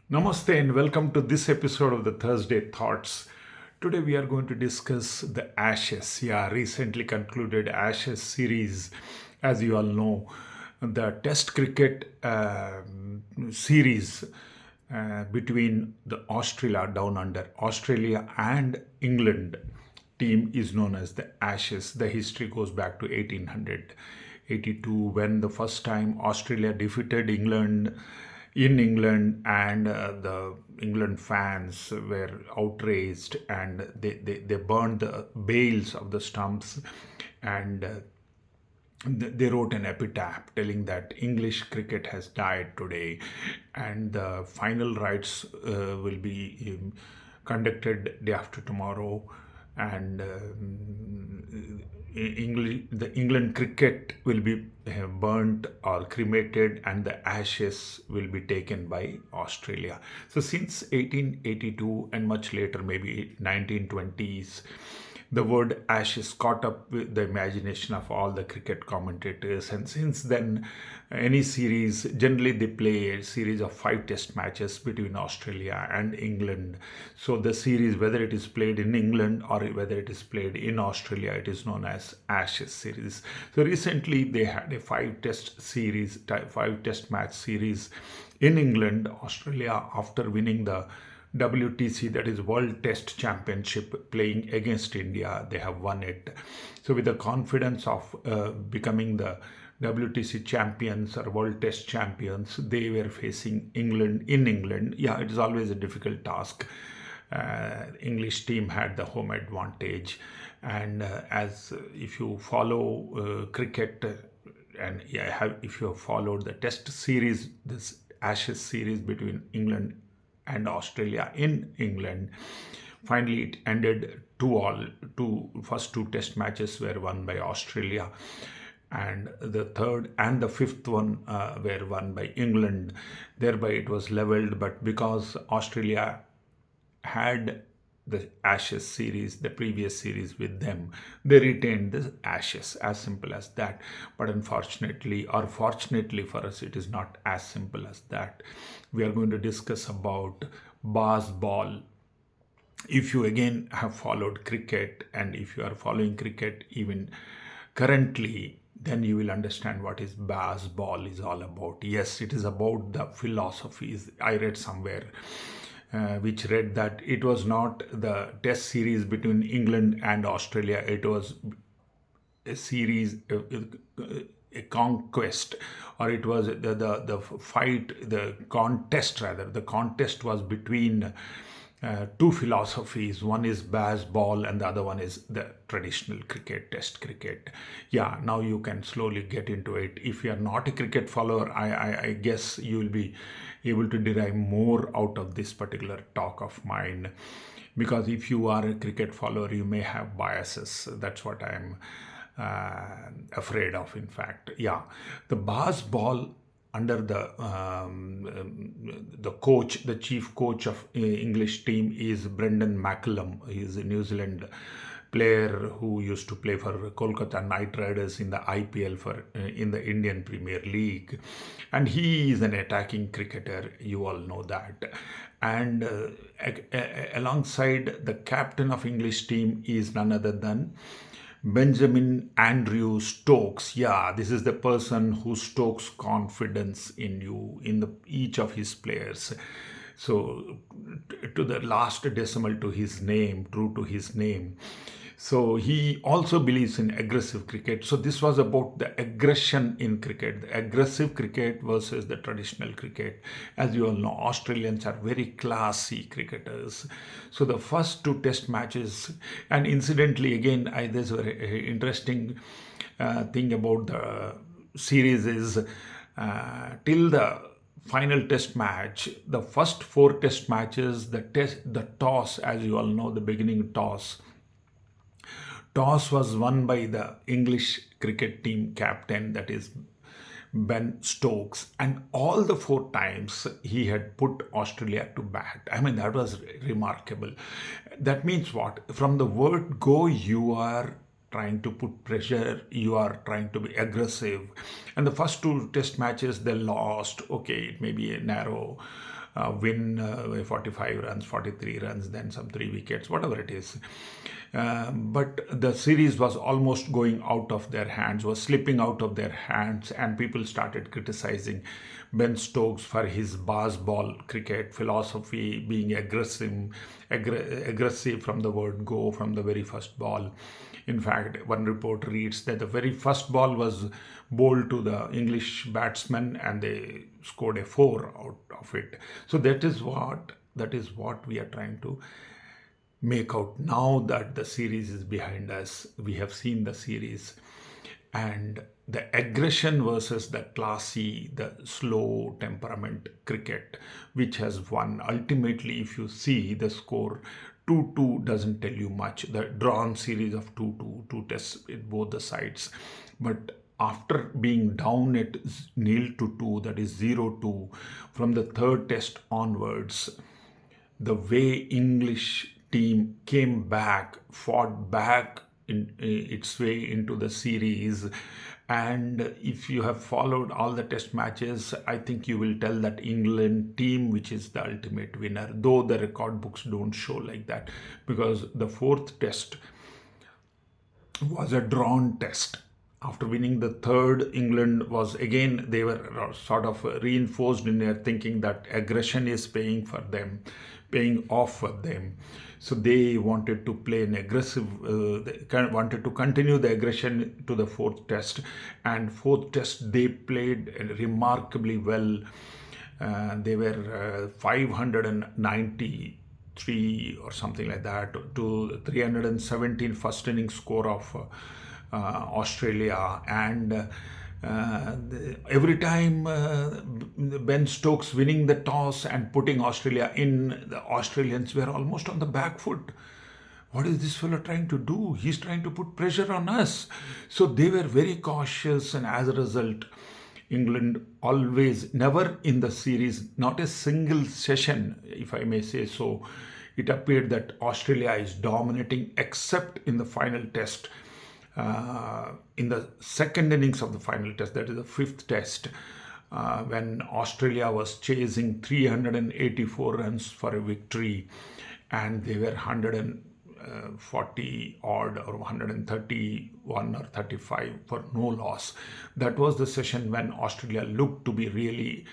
Namaste and welcome to this episode of the Thursday Thoughts. Today we are going to discuss the Ashes. Yeah, recently concluded Ashes series. As you all know, the Test cricket series between the Australia down under Australia and England team is known as the Ashes. The history goes back to 1882 when the first time Australia defeated England in England, and the England fans were outraged and they burned the bales of the stumps, and they wrote an epitaph telling that English cricket has died today, and the final rites will be conducted day after tomorrow, and the England cricket will be burnt or cremated, and the ashes will be taken by Australia. So since 1882 and much later, maybe 1920s, the word ashes caught up with the imagination of all the cricket commentators, and since then any series, generally they play a series of 5 test matches between Australia and England. So the series, whether it is played in England or whether it is played in Australia, it is known as Ashes series. So recently they had a 5 test match series in England. Australia, after winning the WTC, that is World Test Championship, playing against India, they have won it. So with the confidence of becoming the WTC champions or World Test champions, they were facing England in England. Yeah, it is always a difficult task. English team had the home advantage, and as if you follow cricket, and if you have followed the Test series, this Ashes series between England and Australia in England. Finally, it ended 2-all. First two Test matches were won by Australia, and the third and the fifth one were won by England. Thereby, it was levelled. But because Australia had the Ashes series, the previous series with them, they retained the Ashes. As simple as that. But unfortunately, or fortunately for us, it is not as simple as that. We are going to discuss about Bazball. If you again have followed cricket, and if you are following cricket even currently, then you will understand what is Bazball is all about. Yes, it is about the philosophies. I read somewhere which read that it was not the test series between England and Australia, it was a series, a conquest, or it was the fight, the contest rather. The contest was between two philosophies. One is Bazball and the other one is the traditional cricket, Test cricket. Yeah, now you can slowly get into it. If you are not a cricket follower, I guess you will be able to derive more out of this particular talk of mine. Because if you are a cricket follower, you may have biases. That's what I'm afraid of, in fact. Yeah, the Bazball under the coach, the chief coach of English team is Brendan McCullum. He is a New Zealand player who used to play for Kolkata Knight Riders in the IPL, for in the Indian Premier League, and he is an attacking cricketer. You all know that. And alongside the captain of English team is none other than Benjamin Andrew Stokes. Yeah, this is the person who stokes confidence in you, in each of his players. So, to the last decimal to his name, true to his name. So he also believes in aggressive cricket. So this was about the aggression in cricket, the aggressive cricket versus the traditional cricket. As you all know, Australians are very classy cricketers. So the first two test matches, and incidentally, again, there's a very interesting thing about the series is till the final test match, the first 4 test matches, the toss, as you all know, the beginning toss was won by the English cricket team captain, that is Ben Stokes, and all the 4 times he had put Australia to bat. I mean, that was remarkable. That means what? From the word go, you are trying to put pressure, you are trying to be aggressive. And the first 2 test matches they lost. Okay, it may be a narrow win 45 runs, 43 runs, then some 3 wickets, whatever it is. But the series was almost going out of their hands, was slipping out of their hands, and people started criticizing Ben Stokes for his Bazball cricket philosophy, being aggressive from the word go, from the very first ball. In fact, one report reads that the very first ball was bowled to the English batsman and they scored a four out of it. So that is what we are trying to make out now that the series is behind us. We have seen the series, and the aggression versus the classy, the slow temperament cricket, which has won. Ultimately, if you see the score, 2-2 doesn't tell you much. The drawn series of 2-2, two tests with both the sides. But after being down at 0-2, that is 0-2, from the third test onwards, the way English team came back, fought back in its way into the series. And if you have followed all the test matches, I think you will tell that England team, which is the ultimate winner, though the record books don't show like that, because the fourth test was a drawn test. After winning the third, England was again, they were sort of reinforced in their thinking that aggression is paying off for them. So they wanted to play an aggressive, they wanted to continue the aggression to the fourth test. And fourth test, they played remarkably well. They were 593 or something like that to 317 first inning score of Australia. And every time Ben Stokes winning the toss and putting Australia in, the Australians were almost on the back foot. What is this fellow trying to do? He's trying to put pressure on us. So they were very cautious, and as a result, England always, never in the series, not a single session, if I may say so, it appeared that Australia is dominating, except in the final test. In the second innings of the final test, that is the fifth test, when Australia was chasing 384 runs for a victory, and they were 140 odd or 131 or 35 for no loss. That was the session when Australia looked to be really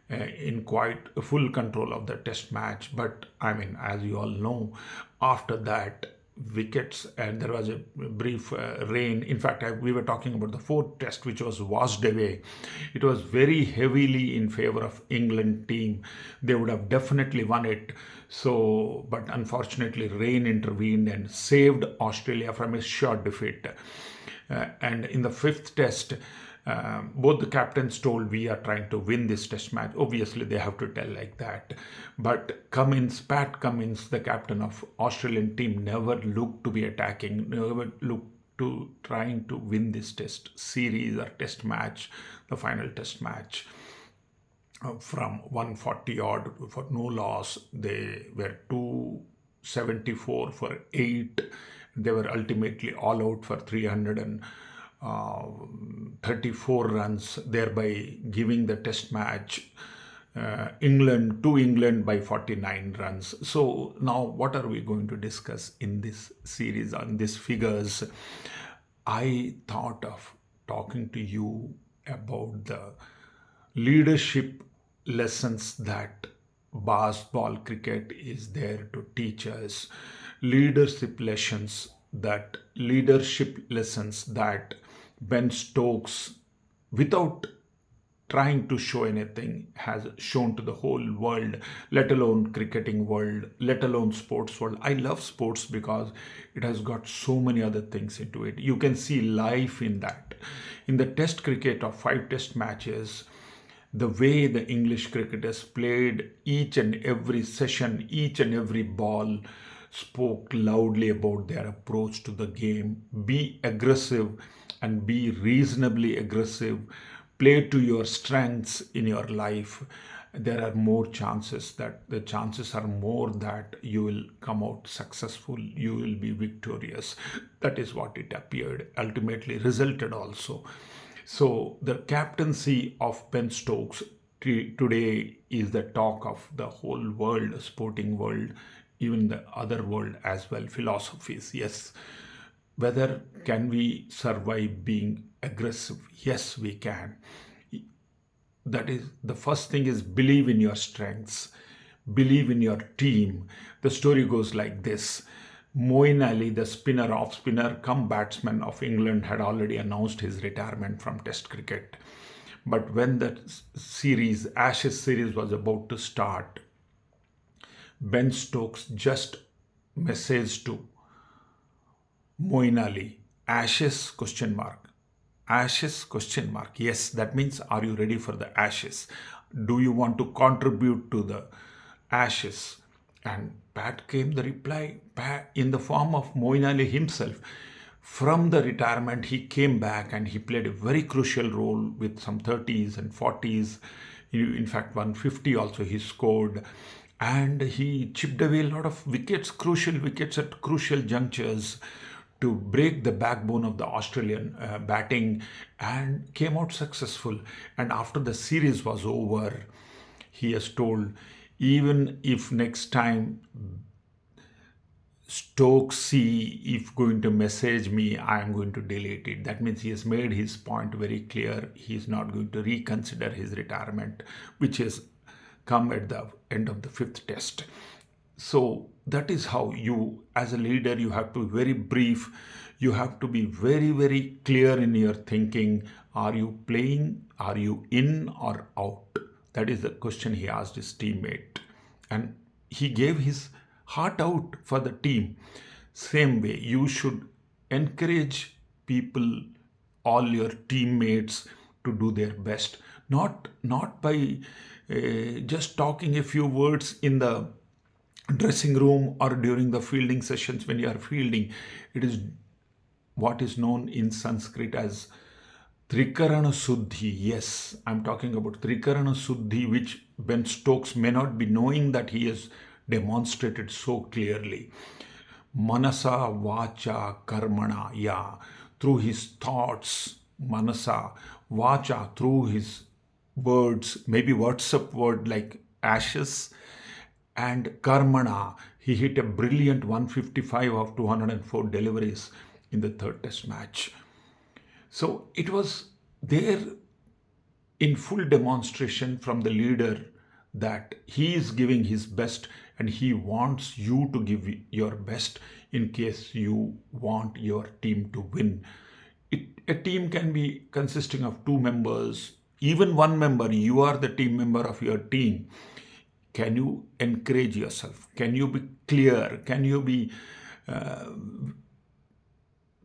in quite full control of the test match. But I mean, as you all know, after that, wickets, and there was a brief rain. In fact, we were talking about the fourth test, which was washed away. It was very heavily in favor of England team. They would have definitely won it. So, but unfortunately, rain intervened and saved Australia from a short defeat. And in the fifth test, both the captains told, we are trying to win this test match. Obviously, they have to tell like that. But Pat Cummins, the captain of Australian team, never looked to be attacking, never looked to trying to win this test series or test match, the final test match. From 140 odd for no loss, they were 274 for 8. They were ultimately all out for 334 runs, thereby giving the test match England by 49 runs. So now what are we going to discuss in this series on these figures? I thought of talking to you about the leadership lessons that Bazball cricket is there to teach us. Leadership lessons that Ben Stokes, without trying to show anything, has shown to the whole world, let alone cricketing world, let alone sports world. I love sports because it has got so many other things into it. You can see life in that. In the test cricket of 5 test matches, the way the English cricketers played each and every session, each and every ball, spoke loudly about their approach to the game. Be aggressive and be reasonably aggressive. Play to your strengths in your life. There are more chances, that the chances are more that you will come out successful, you will be victorious. That is what it appeared, ultimately resulted also. So the captaincy of Ben Stokes today is the talk of the whole world, sporting world, even the other world as well, philosophies. Yes. Whether can we survive being aggressive? Yes, we can. That is the first thing, is believe in your strengths, believe in your team. The story goes like this. Moeen Ali, the spinner, off spinner come batsman of England, had already announced his retirement from test cricket. But when the Ashes series was about to start, Ben Stokes just messaged to Moeen Ali, Ashes question mark. Ashes question mark. Yes, that means, are you ready for the Ashes? Do you want to contribute to the Ashes? And Pat came the reply in the form of Moeen Ali himself. From the retirement, he came back and he played a very crucial role with some 30s and 40s. In fact, 150 also he scored. And he chipped away a lot of wickets, crucial wickets at crucial junctures, to break the backbone of the Australian batting, and came out successful. And after the series was over, he has told, even if next time Stokes see if going to message me, I am going to delete it. That means he has made his point very clear. He is not going to reconsider his retirement, which has come at the end of the fifth test. So that is how you, as a leader, you have to be very brief. You have to be very, very clear in your thinking. Are you playing? Are you in or out? That is the question he asked his teammate. And he gave his heart out for the team. Same way, you should encourage people, all your teammates, to do their best. Not by just talking a few words in the dressing room or during the fielding sessions when you are fielding. It is what is known in Sanskrit as Trikarana Suddhi. Yes, I'm talking about Trikarana Suddhi, which Ben Stokes may not be knowing that he has demonstrated so clearly. Manasa Vacha Karmana, yeah, through his thoughts, Manasa Vacha, through his words, maybe WhatsApp word like ashes, and Karmana, he hit a brilliant 155 of 204 deliveries in the third test match. So it was there in full demonstration from the leader that he is giving his best, and he wants you to give your best in case you want your team to win. A team can be consisting of two members, even one member. You are the team member of your team. Can you encourage yourself? Can you be clear? Can you be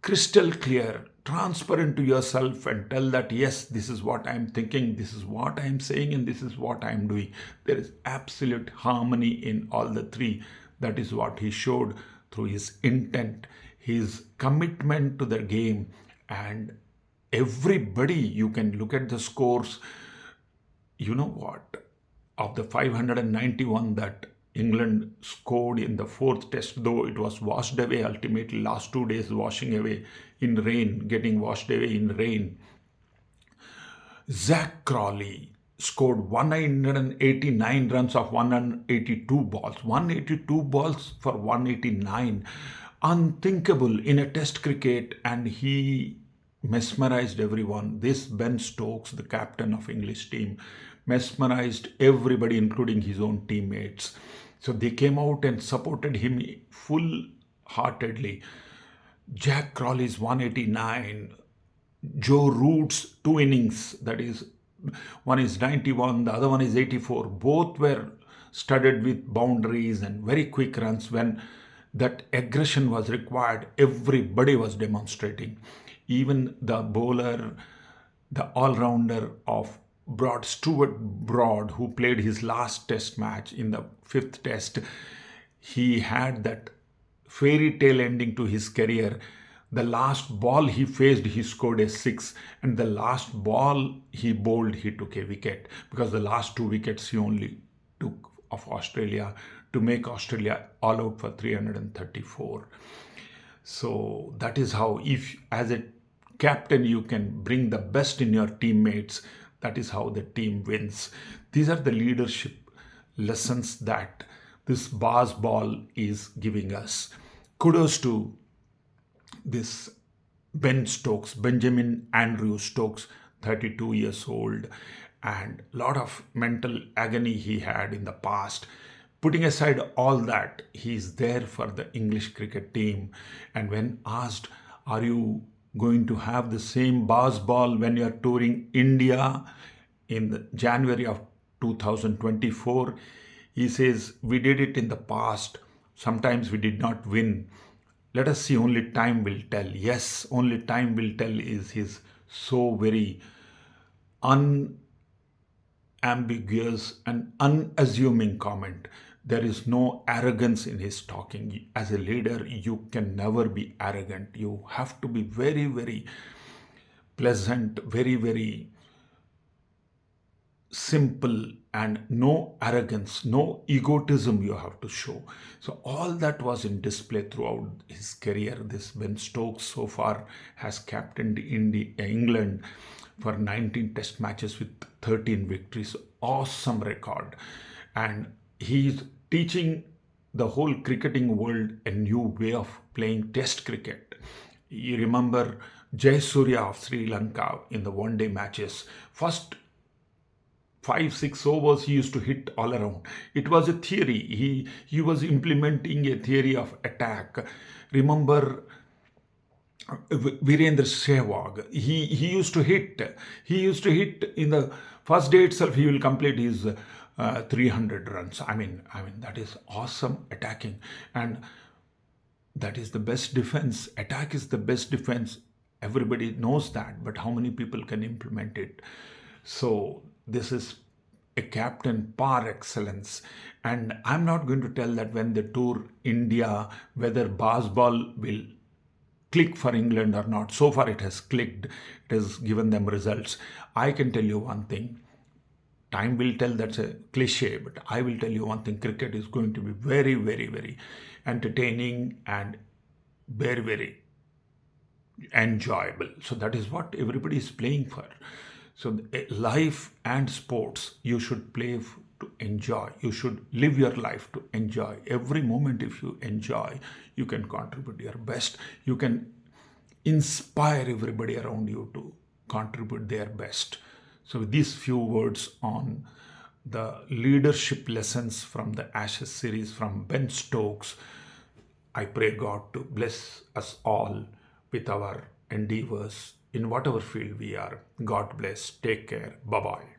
crystal clear, transparent to yourself, and tell that, yes, this is what I'm thinking, this is what I'm saying, and this is what I'm doing. There is absolute harmony in all the three. That is what he showed through his intent, his commitment to the game. And everybody, you can look at the scores. You know what? Of the 591 that England scored in the fourth test, though it was washed away ultimately, last 2 days washing away in rain, getting washed away in rain. Zach Crawley scored 189 runs of 182 balls. 182 balls for 189. Unthinkable in a test cricket, and he mesmerized everyone. This Ben Stokes, the captain of English team, mesmerized everybody, including his own teammates. So they came out and supported him full-heartedly. Jack Crawley's 189, Joe Root's 2 innings, that is, one is 91, the other one is 84. Both were studded with boundaries and very quick runs. When that aggression was required, everybody was demonstrating. Even the bowler, the all-rounder of Stuart Broad, who played his last test match in the fifth test, he had that fairy tale ending to his career. The last ball he faced, he scored a 6, and the last ball he bowled, he took a wicket, because the last 2 wickets he only took of Australia to make Australia all out for 334. So that is how, if as a captain you can bring the best in your teammates, That is how the team wins. These are the leadership lessons that this Bazball is giving us. Kudos to this Benjamin Andrew Stokes, 32 years old, and a lot of mental agony he had in the past. Putting aside all that, he's there for the English cricket team. And when asked, are you going to have the same Bazball when you're touring India in January of 2024? He says, we did it in the past. Sometimes we did not win. Let us see, only time will tell. Yes, only time will tell is his so very unambiguous and unassuming comment. There is no arrogance in his talking. As a leader, you can never be arrogant. You have to be very, very pleasant, very, very simple, and no arrogance, no egotism you have to show. So all that was in display throughout his career. This Ben Stokes so far has captained England for 19 test matches with 13 victories. Awesome record. And he's teaching the whole cricketing world a new way of playing test cricket. You remember Jayasuriya of Sri Lanka in the one-day matches. First 5-6 overs he used to hit all around. It was a theory. He was implementing a theory of attack. Remember Virendra Sehwag. He used to hit. He used to hit in the first day itself. He will complete his 300 runs. I mean that is awesome attacking, and that is the best defense. Attack is the best defense. Everybody knows that, but how many people can implement it? So this is a captain par excellence. And I'm not going to tell that when they tour India, whether Bazball will click for England or not. So far it has clicked. It has given them results. I can tell you one thing. Time will tell, that's a cliche, but I will tell you one thing. Cricket is going to be very, very, very entertaining and very, very enjoyable. So that is what everybody is playing for. So life and sports, you should play to enjoy. You should live your life to enjoy. Every moment, if you enjoy, you can contribute your best. You can inspire everybody around you to contribute their best. So with these few words on the leadership lessons from the Ashes series from Ben Stokes, I pray God to bless us all with our endeavors in whatever field we are. God bless. Take care. Bye-bye.